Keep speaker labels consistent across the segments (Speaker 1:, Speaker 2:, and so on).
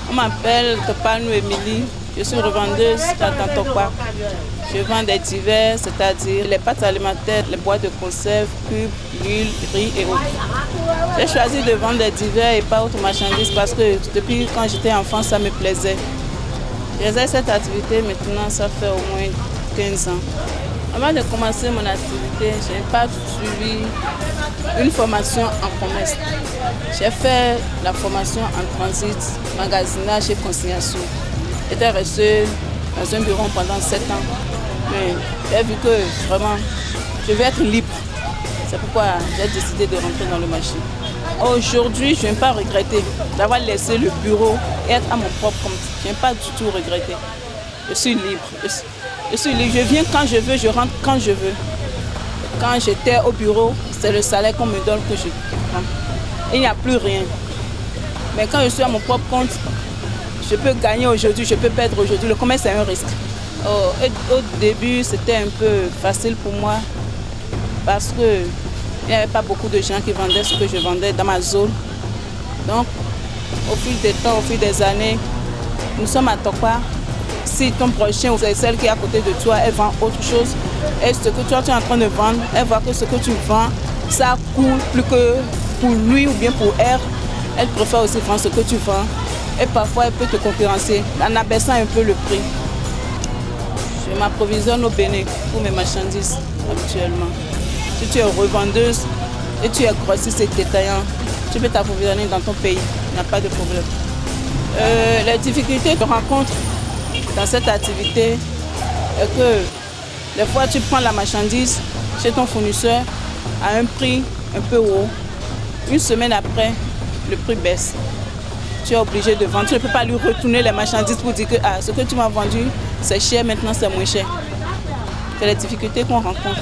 Speaker 1: On m'appelle Topanou Émilie. Je suis revendeuse dans Tokwa. Je vends des divers, c'est-à-dire les pâtes alimentaires, les boîtes de conserve, cubes, l'huile, riz et autres. J'ai choisi de vendre des divers et pas autres marchandises parce que depuis quand j'étais enfant, ça me plaisait. J'exerce cette activité maintenant, ça fait au moins 15 ans. Avant de commencer mon activité, je n'ai pas suivi une formation en commerce. J'ai fait la formation en transit, magasinage et consignation. J'étais restée dans un bureau pendant 7 ans. Mais j'ai vu que vraiment, je veux être libre. C'est pourquoi j'ai décidé de rentrer dans le marché. Aujourd'hui, je ne vais pas regretter d'avoir laissé le bureau et être à mon propre compte. Je ne vais pas du tout regretter. Je suis libre. Je suis libre. Je viens quand je veux, je rentre quand je veux. Quand j'étais au bureau, c'est le salaire qu'on me donne que je prends. Il n'y a plus rien. Mais quand je suis à mon propre compte, je peux gagner aujourd'hui, je peux perdre aujourd'hui. Le commerce, c'est un risque. Au début, c'était un peu facile pour moi parce qu'il n'y avait pas beaucoup de gens qui vendaient ce que je vendais dans ma zone. Donc, au fil des temps, au fil des années, nous sommes à Tokwa. Si ton prochain ou celle qui est à côté de toi, elle vend autre chose, et ce que toi tu es en train de vendre, elle voit que ce que tu vends, ça coûte plus que pour lui ou bien pour elle. Elle préfère aussi vendre ce que tu vends. Et parfois, elle peut te concurrencer en abaissant un peu le prix. Je m'approvisionne au Bénin pour mes marchandises habituellement. Si tu es revendeuse et tu es grossiste et détaillant, tu peux t'approvisionner dans ton pays. Il n'y a pas de problème. Les difficultés que je rencontre dans cette activité est que des fois, tu prends la marchandise chez ton fournisseur à un prix un peu haut. Une semaine après, le prix baisse. Tu es obligé de vendre. Tu ne peux pas lui retourner les marchandises pour dire que ce que tu m'as vendu, c'est cher, maintenant c'est moins cher. C'est les difficultés qu'on rencontre.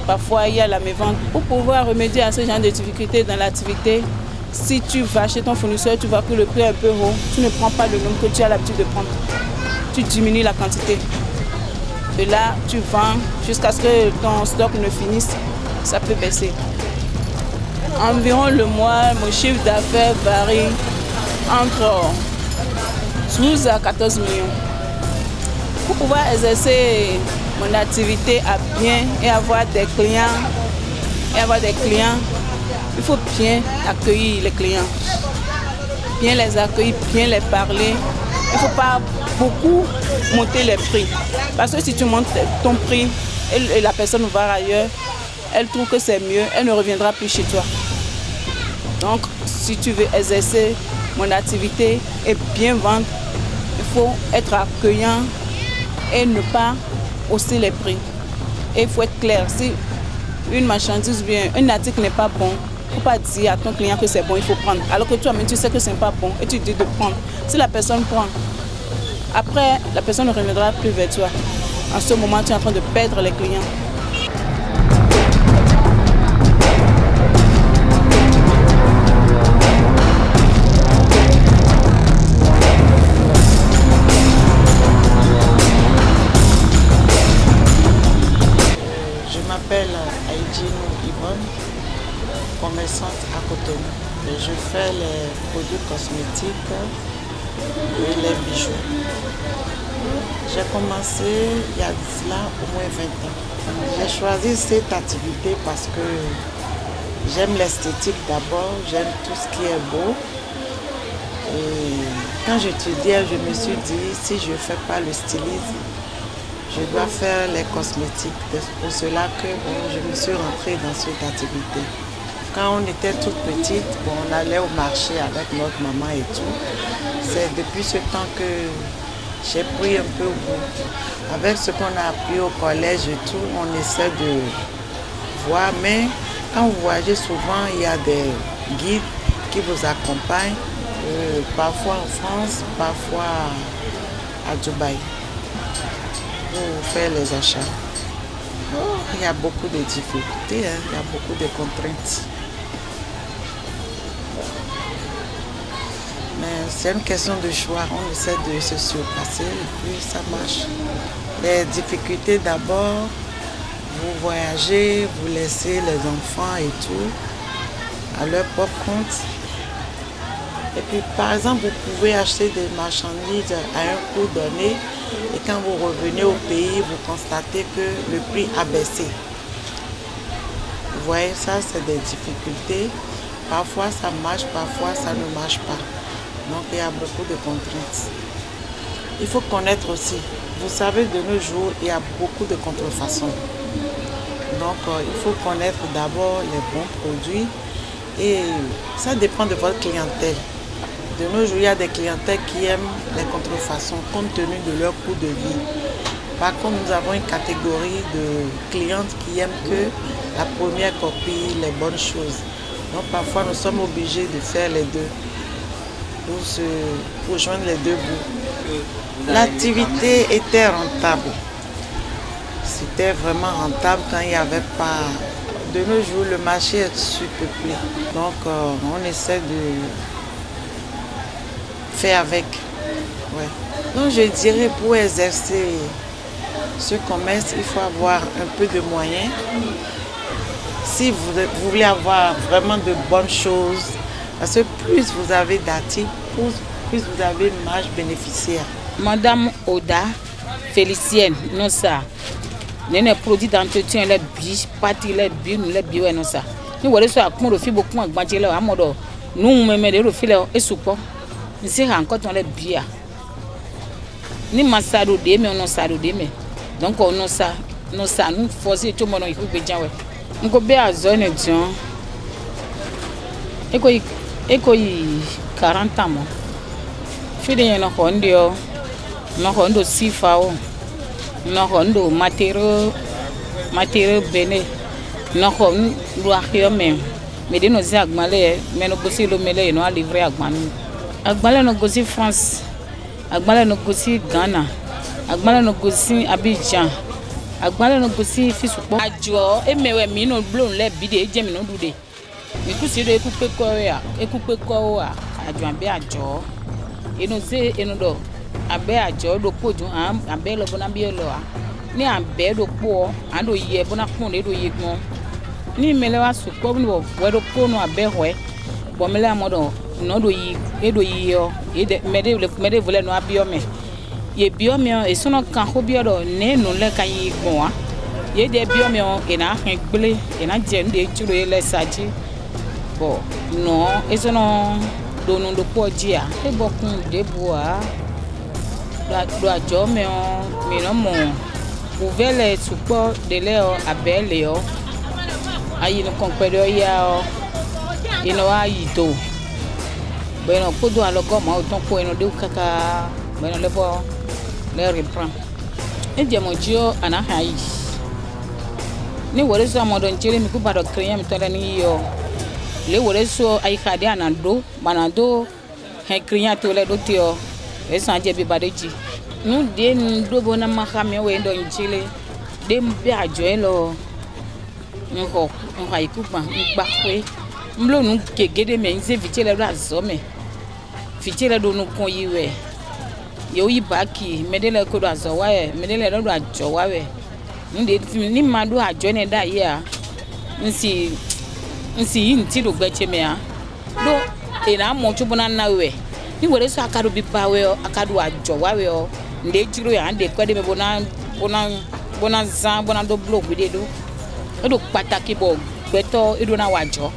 Speaker 1: Parfois, il y a la mévente. Pour pouvoir remédier à ce genre de difficultés dans l'activité, si tu vas chez ton fournisseur, tu vois que le prix est un peu haut, tu ne prends pas le nombre que tu as l'habitude de prendre. Tu diminues la quantité. De là, tu vends jusqu'à ce que ton stock ne finisse. Ça peut baisser. Environ le mois, mon chiffre d'affaires varie entre 12 à 14 millions. Pour pouvoir exercer mon activité à bien et avoir des clients, il faut bien accueillir les clients. Bien les accueillir, bien les parler. Il ne faut pas beaucoup monter les prix. Parce que si tu montes ton prix et la personne va ailleurs, elle trouve que c'est mieux, elle ne reviendra plus chez toi. Donc, si tu veux exercer mon activité et bien vendre, il faut être accueillant et ne pas hausser les prix. Et il faut être clair. Si une marchandise ou bien un article n'est pas bon, il ne faut pas dire à ton client que c'est bon, il faut prendre. Alors que toi-même, tu sais que ce n'est pas bon et tu dis de prendre. Si la personne prend, après, la personne ne reviendra plus vers toi. En ce moment, tu es en train de perdre les clients.
Speaker 2: Je m'appelle Aïdjinou Yvonne, commerçante à Cotonou. Je fais les produits cosmétiques et les bijoux. J'ai commencé il y a cela au moins 20 ans. J'ai choisi cette activité parce que j'aime l'esthétique d'abord, j'aime tout ce qui est beau. Et quand j'étudiais, je me suis dit, si je ne fais pas le stylisme, je dois faire les cosmétiques. C'est pour cela que je me suis rentrée dans cette activité. Quand on était toute petite, on allait au marché avec notre maman et tout. C'est depuis ce temps que j'ai pris un peu goût. Avec ce qu'on a appris au collège et tout, on essaie de voir. Mais quand vous voyagez souvent, il y a des guides qui vous accompagnent, parfois en France, parfois à Dubaï, pour faire les achats. Il y a beaucoup de difficultés, il y a beaucoup de contraintes. Mais c'est une question de choix, on essaie de se surpasser et puis ça marche. Les difficultés d'abord, vous voyagez, vous laissez les enfants et tout à leur propre compte. Et puis par exemple, vous pouvez acheter des marchandises à un coût donné et quand vous revenez au pays, vous constatez que le prix a baissé. Vous voyez, ça c'est des difficultés. Parfois ça marche, parfois ça ne marche pas. Donc il y a beaucoup de contraintes. Il faut connaître aussi. Vous savez, de nos jours, il y a beaucoup de contrefaçons. Donc il faut connaître d'abord les bons produits et ça dépend de votre clientèle. De nos jours, il y a des clientèles qui aiment les contrefaçons compte tenu de leur coût de vie. Par contre, nous avons une catégorie de clientes qui aiment que la première copie, les bonnes choses. Donc parfois, nous sommes obligés de faire les deux pour joindre les deux bouts. L'activité était rentable. C'était vraiment rentable quand il n'y avait pas... De nos jours, le marché est surpeuplé. Donc on essaie de faire avec. Ouais. Donc je dirais pour exercer ce commerce, il faut avoir un peu de moyens. Si vous voulez avoir vraiment de bonnes choses, parce que plus vous avez d'articles, plus vous avez une marge bénéficiaire.
Speaker 3: Madame Oda Félicienne, non ça. Les produits d'entretien, les biches, pâtis, les billes, les billes, non ça. Nous voulons ça, comme le fait beaucoup de bâtiments là, à modo. Nous même les refilés et support. Nous c'est encore dans les billes. Ni massado de mais on a sado de mais. Donc on a ça, nous forcer tout le monde il faut bien ouais. On peut bien zone tiens. Et quoi 40 ans. Fidèle na hondio. Na hondo sifao. Na hondo matériau bene. Na hondo luakio même. Mais de nos agmalé, mais nos gossi le mêlé no a livré agman. Agmalé no gossi France. Agmalé no gossi Ghana. Agmalé no gossi Abidjan. Agbalé no gossi fisupo. Ajo e mewe mi no blon le bide e jemi no dude. Mi ku si do e ku pe ko a ajo ambe ajo. E no se e no do abe ajo do poju ambe lo bona bi lo a. Ni ambe do po an do ye bona pon le do ye gbon. Ni mele wa supo ni bo we do po no abe hoe. Bo mele amodo no do yi e do yi yo e de mede vole no abio me. Ye biomio e sono kan ho biodo ne no le kan yi gbon a. Ye de biomio e na hen gbele e na je nde churo e le saji. Bo no e sono do no do po ji a. E bokun de boa. Do ajo me o mi no mo. Uvele supo de leo abele o. Ayi no konpedo ya o. Ino ayi do. Bueno, kudo alogo ma o ton ko eno de kaka. Bueno le bo le reprend. E jemo jio ana hayi. Ni wore so amodon chere mi ku bado kriya mi tole ni yo. Le wore so ai khade anando, manando he kriya tole do tio. E san je bi badeji. Nu de ndo bona mahame we ndo nchile. De mbe ajo elo. Nko hayi ku ba ngba kwe. Mlo nu kegede me nze vitele do azome. Vitele do nu kon yiwe. Yo ibaki medele ko do azowa e medele do ajowa we nde ni madu ajo ne da ya nsi nti do gbeche me a do e na mo chubuna na we ni wore so akadu bi ba we akadu ajowa we o nde jiro ya nde kwede me bona zan bona do blog we de do pataki bo gbeto edo na wajo.